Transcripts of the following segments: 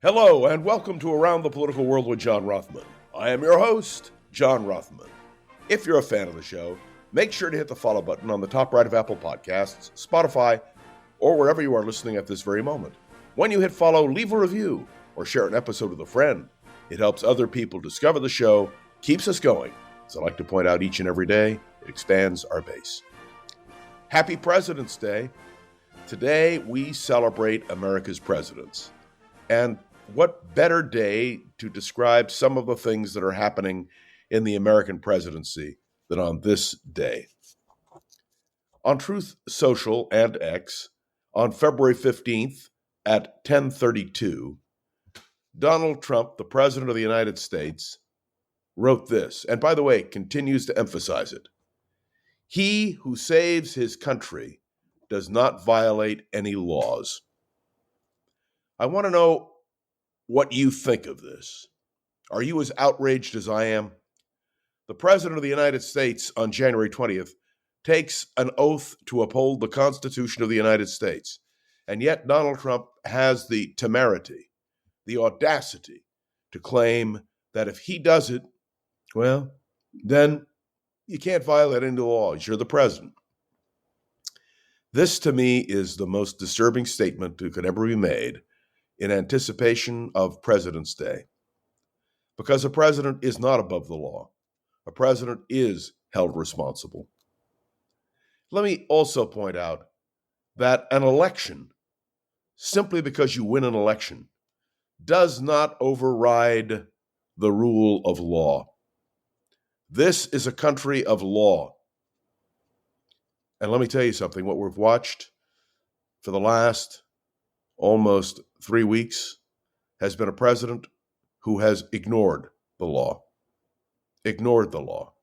Hello, and welcome to Around the Political World with John Rothman. I am your host, John Rothman. If you're a fan of the show, make sure to hit the follow button on the top right of Apple Podcasts, Spotify, or wherever you are listening at this very moment. When you hit follow, leave a review or share an episode with a friend. It helps other people discover the show, keeps us going. As I like to point out each and every day, it expands our base. Happy President's Day. Today, we celebrate America's presidents. And what better day to describe some of the things that are happening in the American presidency than on this day? On Truth Social and X, on February 15th at 10:32, Donald Trump, the President of the United States, wrote this, and by the way, continues to emphasize it. He who saves his country does not violate any laws. I want to know what you think of this. Are you as outraged as I am? The President of the United States on January 20th takes an oath to uphold the Constitution of the United States. And yet Donald Trump has the temerity, the audacity to claim that if he does it, well, then you can't violate any laws. You're the president. This, to me, is the most disturbing statement that could ever be made in anticipation of President's Day. Because a president is not above the law. A president is held responsible. Let me also point out that an election, simply because you win an election, does not override the rule of law. This is a country of law. And let me tell you something, what we've watched for the last almost 3 weeks has been a president who has ignored the law. Ignored the law.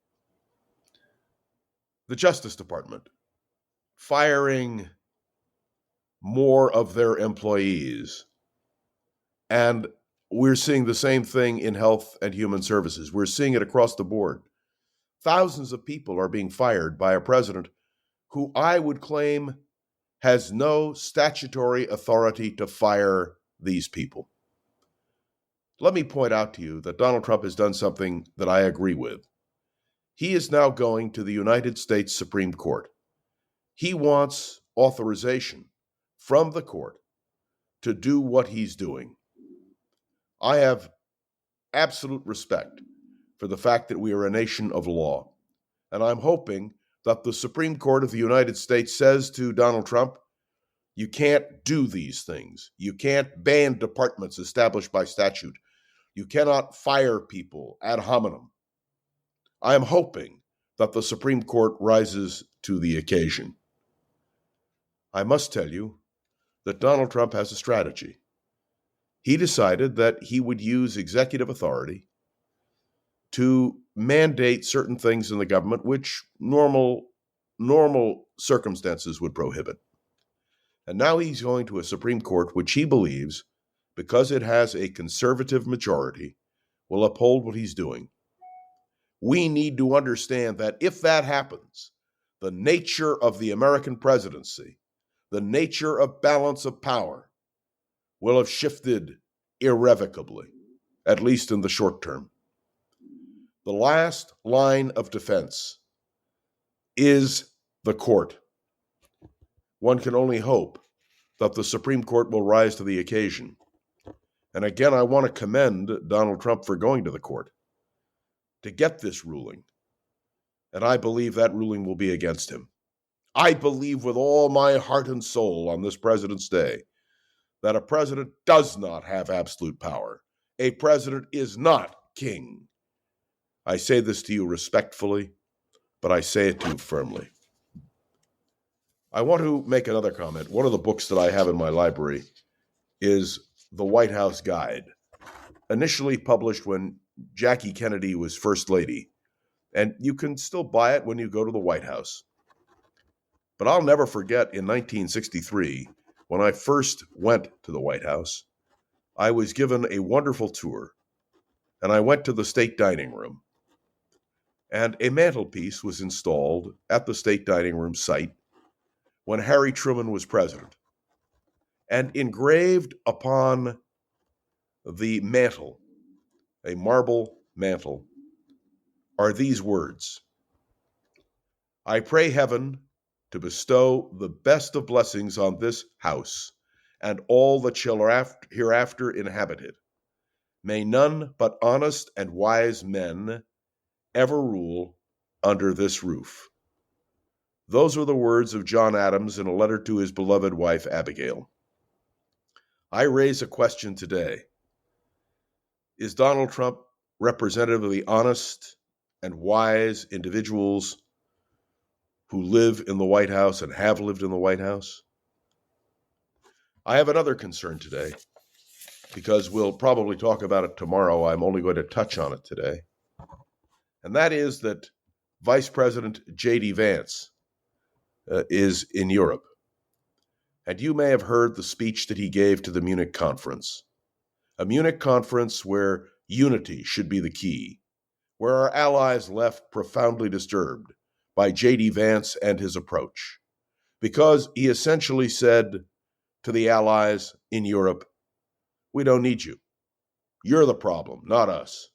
The Justice Department firing more of their employees. And we're seeing the same thing in health and human services. We're seeing it across the board. Thousands of people are being fired by a president who I would claim has no statutory authority to fire these people. Let me point out to you that Donald Trump has done something that I agree with. He is now going to the United States Supreme Court. He wants authorization from the court to do what he's doing. I have absolute respect for the fact that we are a nation of law, and I'm hoping that the Supreme Court of the United States says to Donald Trump, you can't do these things. You can't ban departments established by statute. You cannot fire people ad hominem. I am hoping that the Supreme Court rises to the occasion. I must tell you that Donald Trump has a strategy. He decided that he would use executive authority to mandate certain things in the government which normal circumstances would prohibit. And now he's going to a Supreme Court which he believes, because it has a conservative majority, will uphold what he's doing. We need to understand that if that happens, the nature of the American presidency, the nature of balance of power, will have shifted irrevocably, at least in the short term. The last line of defense is the court. One can only hope that the Supreme Court will rise to the occasion. And again, I want to commend Donald Trump for going to the court to get this ruling. And I believe that ruling will be against him. I believe with all my heart and soul on this President's Day that a president does not have absolute power. A president is not king. I say this to you respectfully, but I say it to you firmly. I want to make another comment. One of the books that I have in my library is The White House Guide, initially published when Jackie Kennedy was First Lady, and you can still buy it when you go to the White House. But I'll never forget in 1963, when I first went to the White House, I was given a wonderful tour, and I went to the state dining room. And a mantelpiece was installed at the state dining room site when Harry Truman was president. And engraved upon the mantle, a marble mantle, are these words: I pray heaven to bestow the best of blessings on this house and all that shall hereafter inhabit it. May none but honest and wise men ever rule under this roof. Those were the words of John Adams in a letter to his beloved wife, Abigail. I raise a question today. Is Donald Trump representative of the honest and wise individuals who live in the White House and have lived in the White House? I have another concern today, because we'll probably talk about it tomorrow. I'm only going to touch on it today. And that is that Vice President J.D. Vance is in Europe. And you may have heard the speech that he gave to the Munich conference. A Munich conference where unity should be the key, where our allies left profoundly disturbed by J.D. Vance and his approach, because he essentially said to the allies in Europe, we don't need you. You're the problem, not us.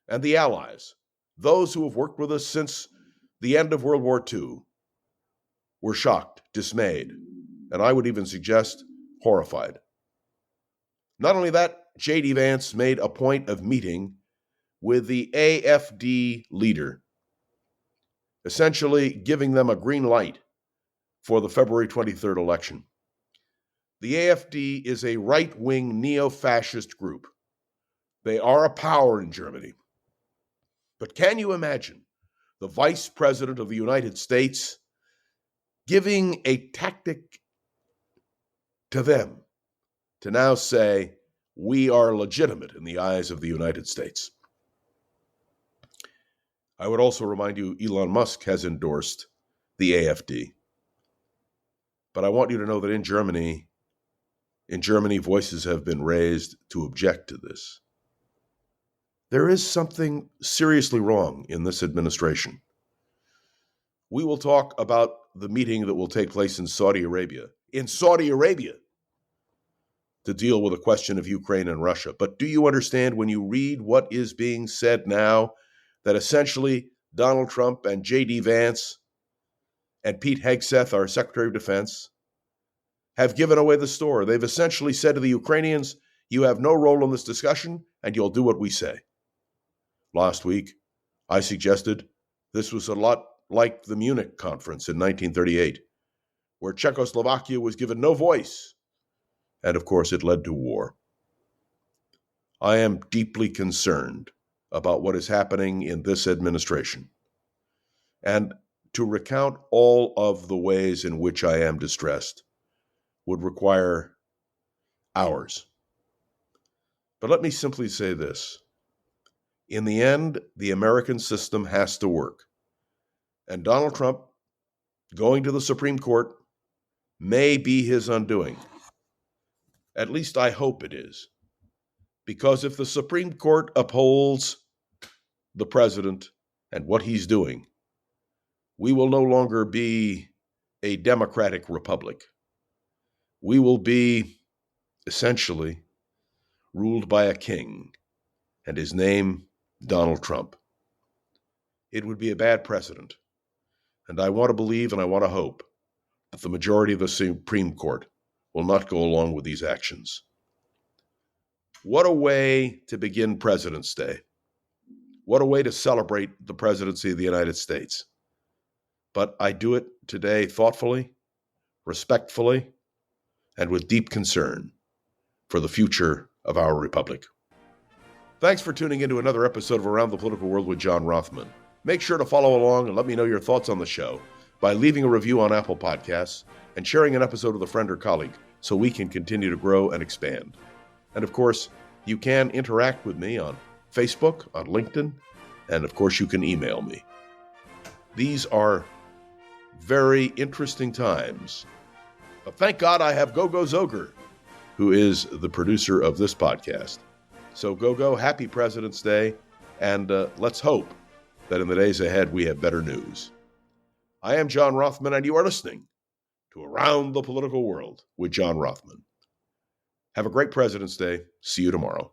And the allies, those who have worked with us since the end of World War II, were shocked, dismayed, and I would even suggest horrified. Not only that, J.D. Vance made a point of meeting with the AfD leader, essentially giving them a green light for the February 23rd election. The AfD is a right-wing neo-fascist group. They are a power in Germany. But can you imagine the Vice President of the United States giving a tactic to them to now say, we are legitimate in the eyes of the United States? I would also remind you, Elon Musk has endorsed the AfD. But I want you to know that in Germany, voices have been raised to object to this. There is something seriously wrong in this administration. We will talk about the meeting that will take place in Saudi Arabia. To deal with the question of Ukraine and Russia. But do you understand, when you read what is being said now, that essentially Donald Trump and J.D. Vance and Pete Hegseth, our Secretary of Defense, have given away the store? They've essentially said to the Ukrainians, you have no role in this discussion, and you'll do what we say. Last week, I suggested this was a lot like the Munich conference in 1938, where Czechoslovakia was given no voice, and of course it led to war. I am deeply concerned about what is happening in this administration, and to recount all of the ways in which I am distressed would require hours. But let me simply say this. In the end, the American system has to work. And Donald Trump going to the Supreme Court may be his undoing. At least I hope it is. Because if the Supreme Court upholds the president and what he's doing, we will no longer be a democratic republic. We will be essentially ruled by a king, and his name, Donald Trump. It would be a bad precedent, and I want to believe and I want to hope that the majority of the Supreme Court will not go along with these actions. What a way to begin President's Day. What a way to celebrate the presidency of the United States. But I do it today thoughtfully, respectfully, and with deep concern for the future of our republic. Thanks for tuning into another episode of Around the Political World with John Rothman. Make sure to follow along and let me know your thoughts on the show by leaving a review on Apple Podcasts and sharing an episode with a friend or colleague so we can continue to grow and expand. And of course, you can interact with me on Facebook, on LinkedIn, and of course you can email me. These are very interesting times. But thank God I have Gogo Zoger, who is the producer of this podcast. So Gogo, happy President's Day, and let's hope that in the days ahead we have better news. I am John Rothman, and you are listening to Around the Political World with John Rothman. Have a great President's Day. See you tomorrow.